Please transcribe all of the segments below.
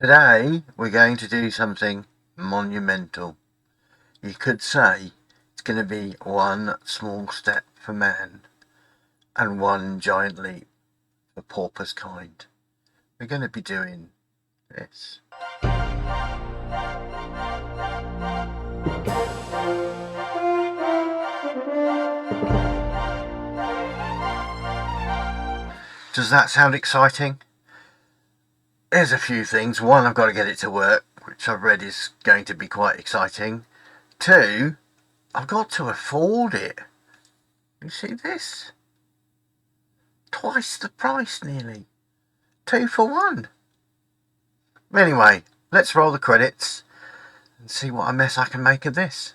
Today we're going to do something monumental. You could say it's going to be one small step for man and one giant leap for porpoise kind. We're going to be doing this. Does that sound exciting? There's a few things. One, I've got to get it to work, which I've read is going to be quite exciting. Two, I've got to afford it. You see this? Twice the price nearly. 2 for 1. Anyway, let's roll the credits and see what a mess I can make of this.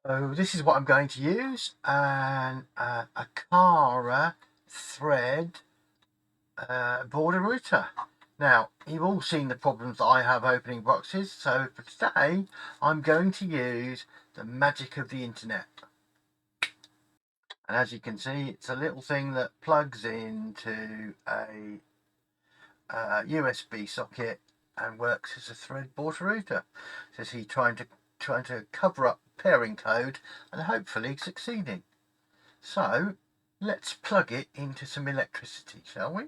So this is what I'm going to use, an Aqara Thread Border Router. Now, you've all seen the problems that I have opening boxes, so for today I'm going to use the magic of the internet. And as you can see, it's a little thing that plugs into a USB socket and works as a thread border router. Says he's trying to cover up pairing code and hopefully succeeding. So let's plug it into some electricity, shall we?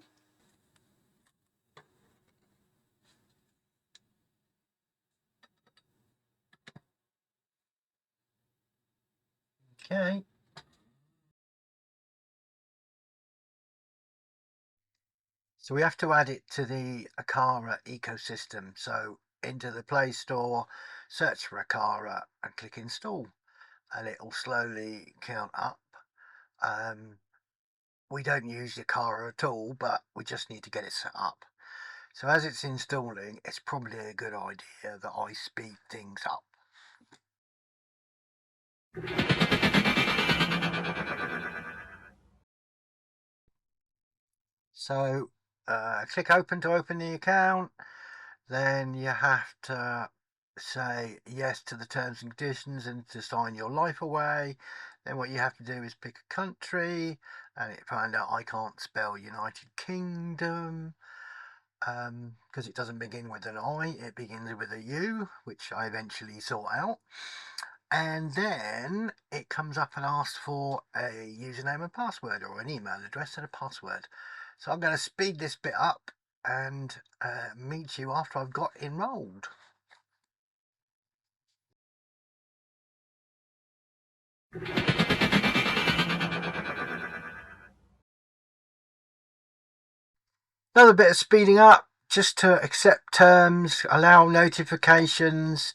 Okay. So we have to add it to the Aqara ecosystem. So into the Play Store, search for Aqara and click install, and it will slowly count up. We don't use Aqara at all, but we just need to get it set up. So as it's installing, it's probably a good idea that I speed things up. So click open to open the account. Then you have to say yes to the terms and conditions and to sign your life away. Then what you have to do is pick a country, and it found out I can't spell United Kingdom because it doesn't begin with an I, it begins with a U, which I eventually sort out. And then it comes up and asks for a username and password, or an email address and a password. So I'm going to speed this bit up and meet you after I've got enrolled. Another bit of speeding up, just to accept terms, allow notifications,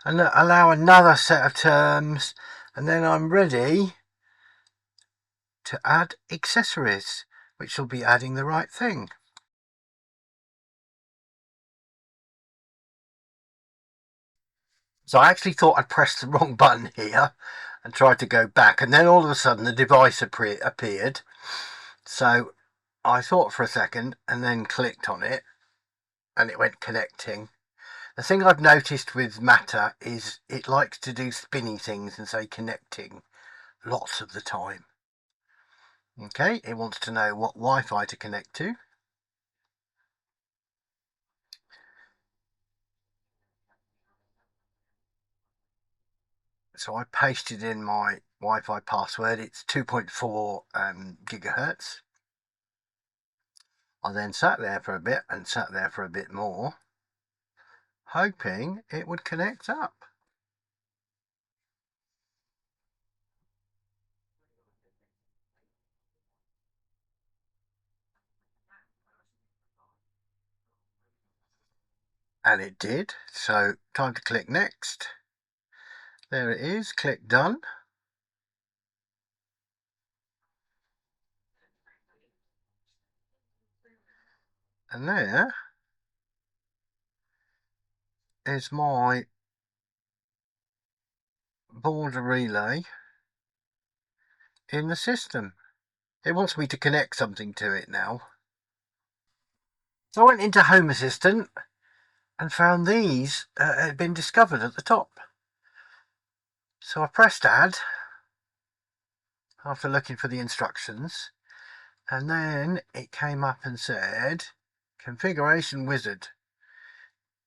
and allow another set of terms, and then I'm ready to add accessories, which will be adding the right thing. So I actually thought I'd pressed the wrong button here and tried to go back, and then all of a sudden the device appeared. So I thought for a second and then clicked on it and it went connecting. The thing I've noticed with Matter is it likes to do spinny things and say connecting lots of the time. Okay, it wants to know what Wi-Fi to connect to. So I pasted in my Wi-Fi password. It's 2.4 gigahertz. I then sat there for a bit and sat there for a bit more, hoping it would connect up. And it did. So time to click next. There it is. Click done. And there is my border relay in the system. It wants me to connect something to it now. So I went into Home Assistant and found these had been discovered at the top. So I pressed add after looking for the instructions, and then it came up and said configuration wizard,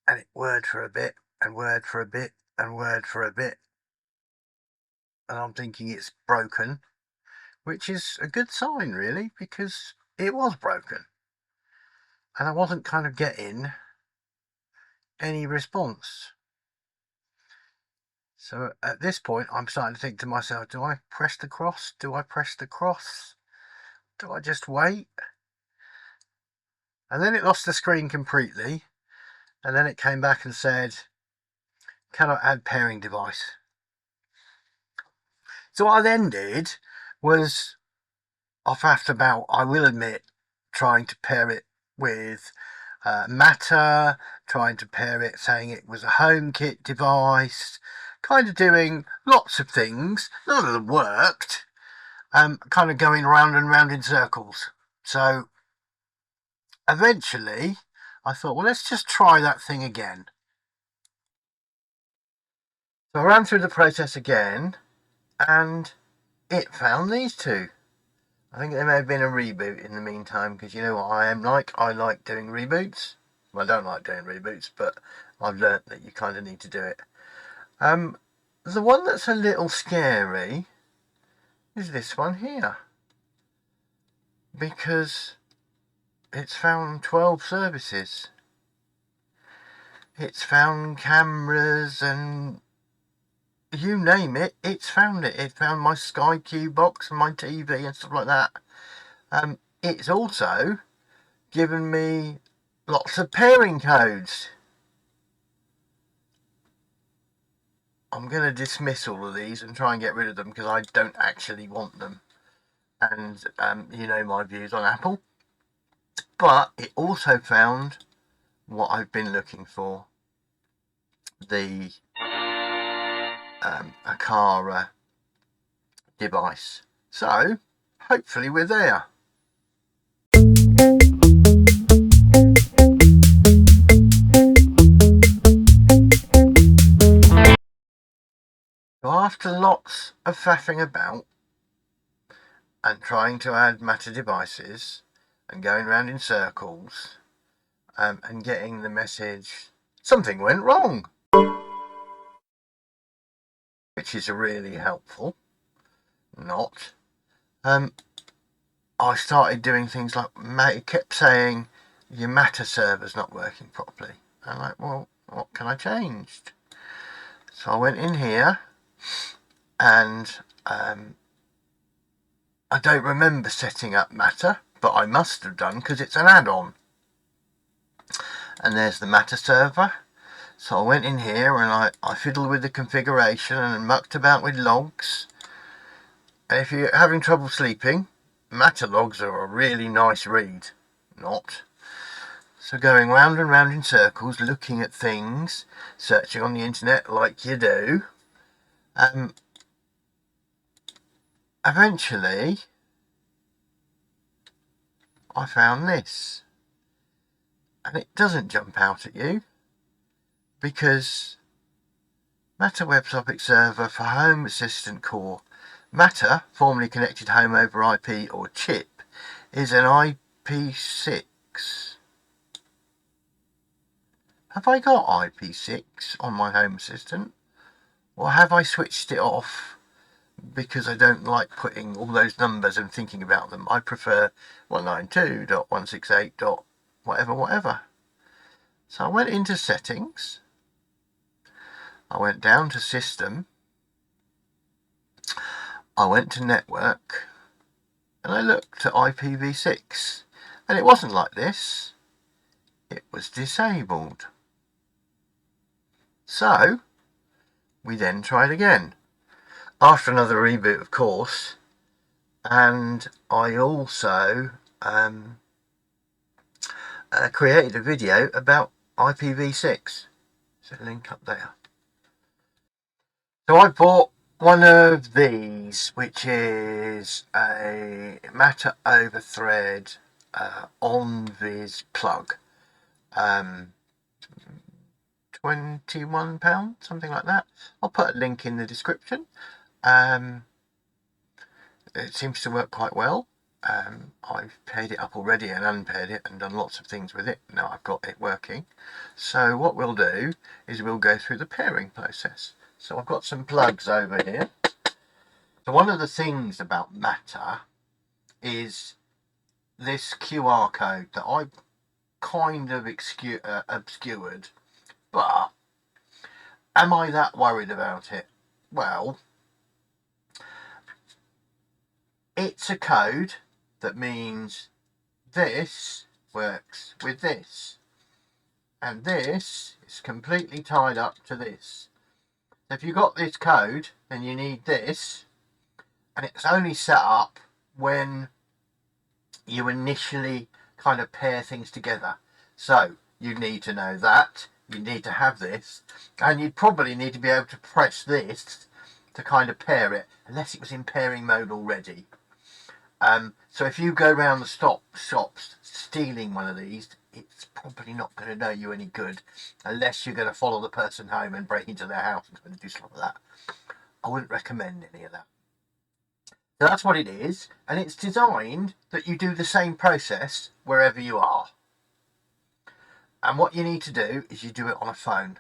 and it whirred for a bit and whirred for a bit and whirred for a bit, and I'm thinking it's broken, which is a good sign really, because it was broken and I wasn't kind of getting any response. So at this point I'm starting to think to myself, do I press the cross? Do I press the cross? Do I just wait? And then it lost the screen completely, and then it came back and said cannot add pairing device. So what I then did was, after about, I will admit, trying to pair it with Matter, trying to pair it, saying it was a HomeKit device, kind of doing lots of things. None of them worked. Kind of going round and round in circles. So eventually I thought, well, let's just try that thing again. So I ran through the process again, and it found these two. I think there may have been a reboot in the meantime, because you know what I am like. I like doing reboots. Well, I don't like doing reboots, but I've learnt that you kind of need to do it. The one that's a little scary is this one here, because it's found 12 services. It's found cameras and you name it, it's found it. It found my Sky Q box and my TV and stuff like that. It's also given me lots of pairing codes. I'm going to dismiss all of these and try and get rid of them because I don't actually want them. And you know my views on Apple. But it also found what I've been looking for. The Aqara device. So hopefully we're there. So after lots of faffing about and trying to add Matter devices and going around in circles and getting the message something went wrong, which is really helpful, not, I started doing things like, it kept saying your Matter server's not working properly. I'm like, well, what can I change? So I went in here and I don't remember setting up Matter, but I must have done because it's an add-on. And there's the Matter server. So I went in here and I fiddled with the configuration and mucked about with logs. And if you're having trouble sleeping, Matter logs are a really nice read. Not. So going round and round in circles, looking at things, searching on the internet like you do. Eventually, I found this. And it doesn't jump out at you, because Matter WebTopic Server for Home Assistant Core. Matter, formerly connected home over IP or chip, is an IP6. Have I got IP6 on my Home Assistant? Or have I switched it off because I don't like putting all those numbers and thinking about them? I prefer 192.168. whatever. So I went into settings. I went down to system. I went to network. And I looked at IPv6. And it wasn't like this. It was disabled. So we then tried again. After another reboot, of course. And I also created a video about IPv6. So link up there. So I bought one of these, which is a Matter over Thread on-vis plug. £21, something like that. I'll put a link in the description. It seems to work quite well. I've paired it up already and unpaired it and done lots of things with it. Now I've got it working. So what we'll do is we'll go through the pairing process. So I've got some plugs over here. So one of the things about Matter is this QR code that I kind of obscured, but am I that worried about it? Well, it's a code that means this works with this, and this is completely tied up to this. So if you've got this code, then you need this, and it's only set up when you initially kind of pair things together. So you need to know that, you need to have this, and you'd probably need to be able to press this to kind of pair it, unless it was in pairing mode already. So if you go around the shops stealing one of these, it's probably not going to know you any good, unless you're going to follow the person home and break into their house and do stuff like that. I wouldn't recommend any of that. So that's what it is, and it's designed that you do the same process wherever you are. And what you need to do is you do it on a phone.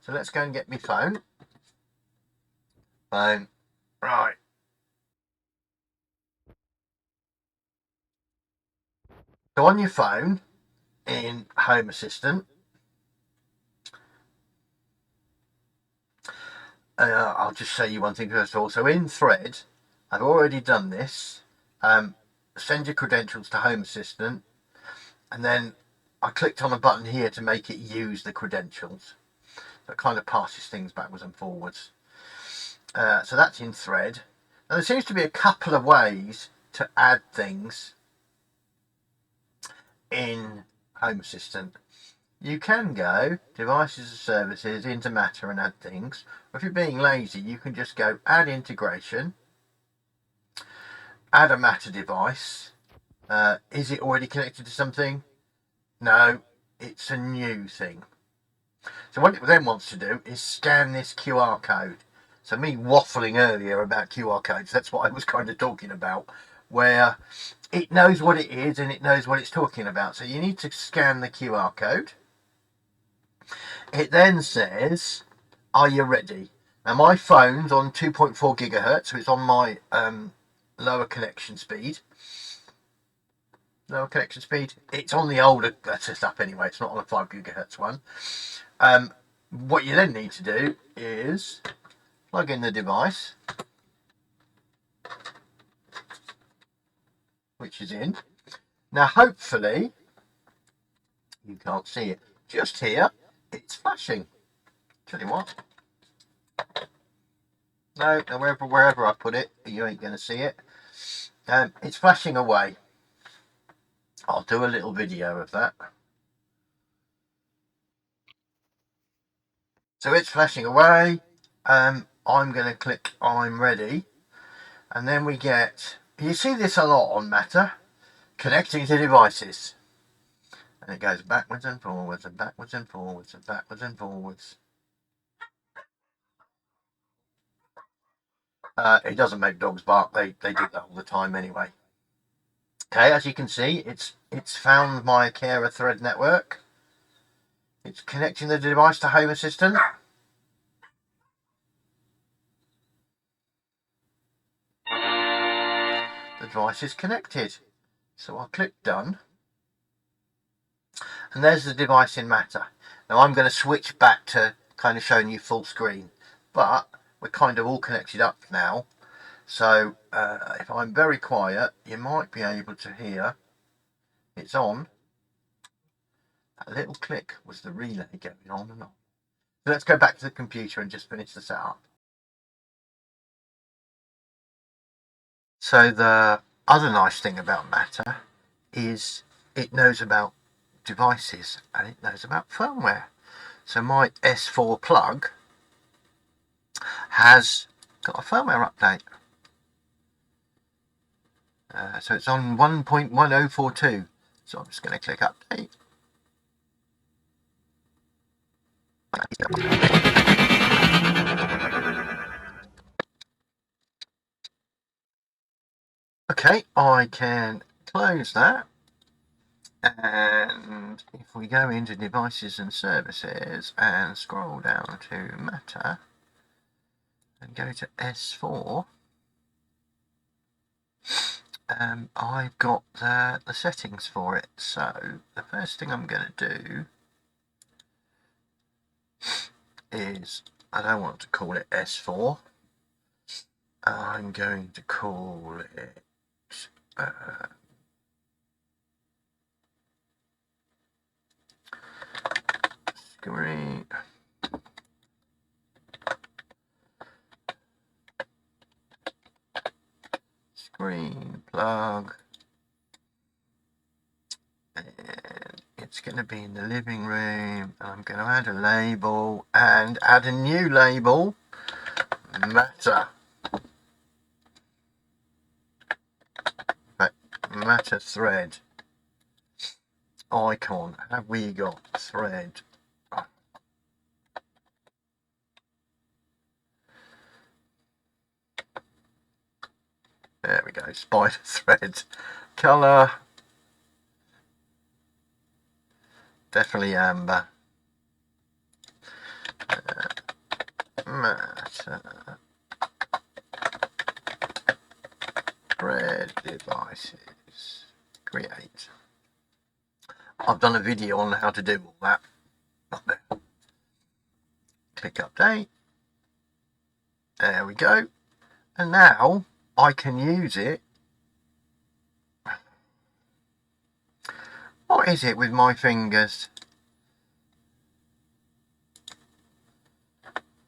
So let's go and get my phone. Right. So on your phone, in Home Assistant, I'll just show you one thing first of all. So in Thread, I've already done this. Send your credentials to Home Assistant, and then I clicked on a button here to make it use the credentials. So it kind of passes things backwards and forwards. So that's in Thread. Now there seems to be a couple of ways to add things in Home Assistant. You can go Devices and Services into Matter and add things. Or if you're being lazy, you can just go Add Integration, add a Matter device. Is it already connected to something? No, it's a new thing. So what it then wants to do is scan this QR code. So me waffling earlier about QR codes, that's what I was kind of talking about, where it knows what it is and it knows what it's talking about. So you need to scan the QR code. It then says, are you ready? Now my phone's on 2.4 gigahertz, so it's on my lower connection speed. It's on the older setup anyway, it's not on a 5 gigahertz one. What you then need to do is plug in the device, which is in. Now hopefully you can't see it. Just here, it's flashing. Tell you what. No, wherever I put it, you ain't going to see it. It's flashing away. I'll do a little video of that. So it's flashing away. I'm going to click I'm ready. And then we get, you see this a lot on Matter, connecting to devices. And it goes backwards and forwards and backwards and forwards and backwards and forwards. It doesn't make dogs bark. They do that all the time anyway. Okay, as you can see, it's found my Aqara Thread network. It's connecting the device to Home Assistant. The device is connected. So I'll click Done. And there's the device in Matter. Now I'm going to switch back to kind of showing you full screen. But we're kind of all connected up now. So if I'm very quiet, you might be able to hear it's on. That little click was the relay going on and on. So let's go back to the computer and just finish the setup. So the other nice thing about Matter is it knows about devices and it knows about firmware. So my S4 plug has got a firmware update. So it's on 1.1042. So I'm just going to click update. Okay, I can close that. And if we go into devices and services and scroll down to Matter and go to S4, I've got the settings for it. So the first thing I'm going to do is, I don't want to call it S4. I'm going to call it screen plug, and it's going to be in the living room. I'm going to add a label and add a new label, Matter. Matter thread icon. Have we got thread? There we go, spider thread. Colour, definitely amber. Matter thread devices. Create. I've done a video on how to do all that. Up there. Click update. There we go. And now I can use it. What is it with my fingers?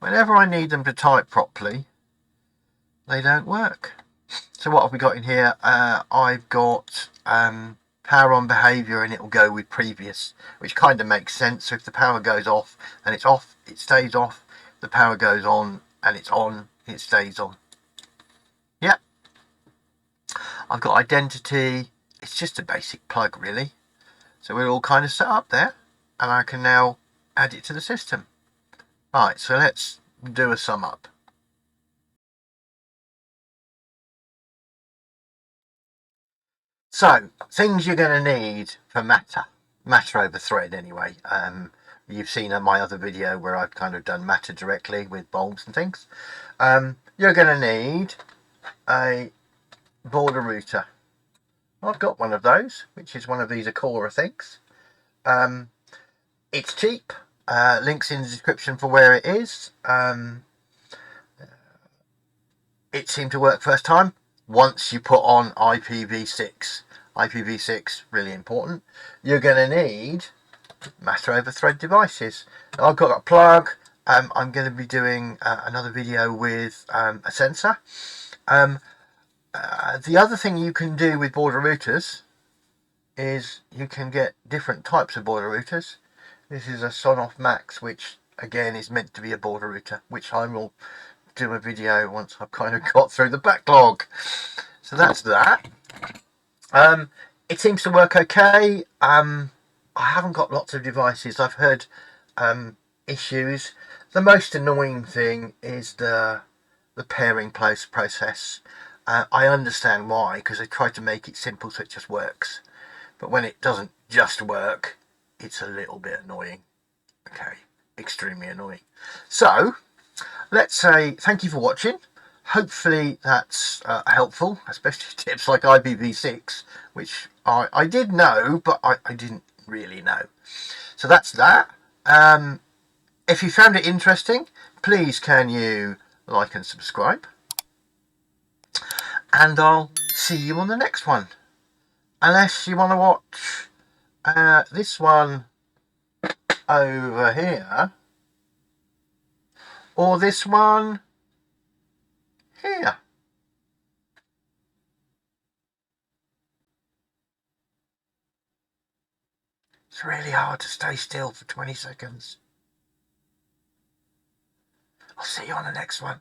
Whenever I need them to type properly, they don't work. So what have we got in here? I've got power on behavior, and it will go with previous, which kind of makes sense. So if the power goes off and it's off, it stays off. If the power goes on and it's on, it stays on. Yep. I've got identity. It's just a basic plug, really. So we're all kind of set up there, and I can now add it to the system. Right, so let's do a sum up. So, things you're going to need for Matter over thread anyway. You've seen my other video where I've kind of done Matter directly with bulbs and things. You're going to need a border router. I've got one of those, which is one of these Aqara things. It's cheap. Links in the description for where it is. It seemed to work first time once you put on IPv6. IPv6, really important. You're going to need Matter over thread devices. Now, I've got a plug. I'm going to be doing another video with a sensor. The other thing you can do with border routers is you can get different types of border routers. This is a Sonoff Max, which again is meant to be a border router, which I will do a video once I've kind of got through the backlog. So that's that. It seems to work okay. I haven't got lots of devices. I've heard issues. The most annoying thing is the pairing process. I understand why, because they try to make it simple so it just works. But when it doesn't just work, it's a little bit annoying. Okay, extremely annoying. So let's say thank you for watching. Hopefully that's helpful, especially tips like IPv6, which I did know, but I didn't really know. So that's that. If you found it interesting, please can you like and subscribe? And I'll see you on the next one. Unless you want to watch this one over here, or this one here. It's really hard to stay still for 20 seconds. I'll see you on the next one.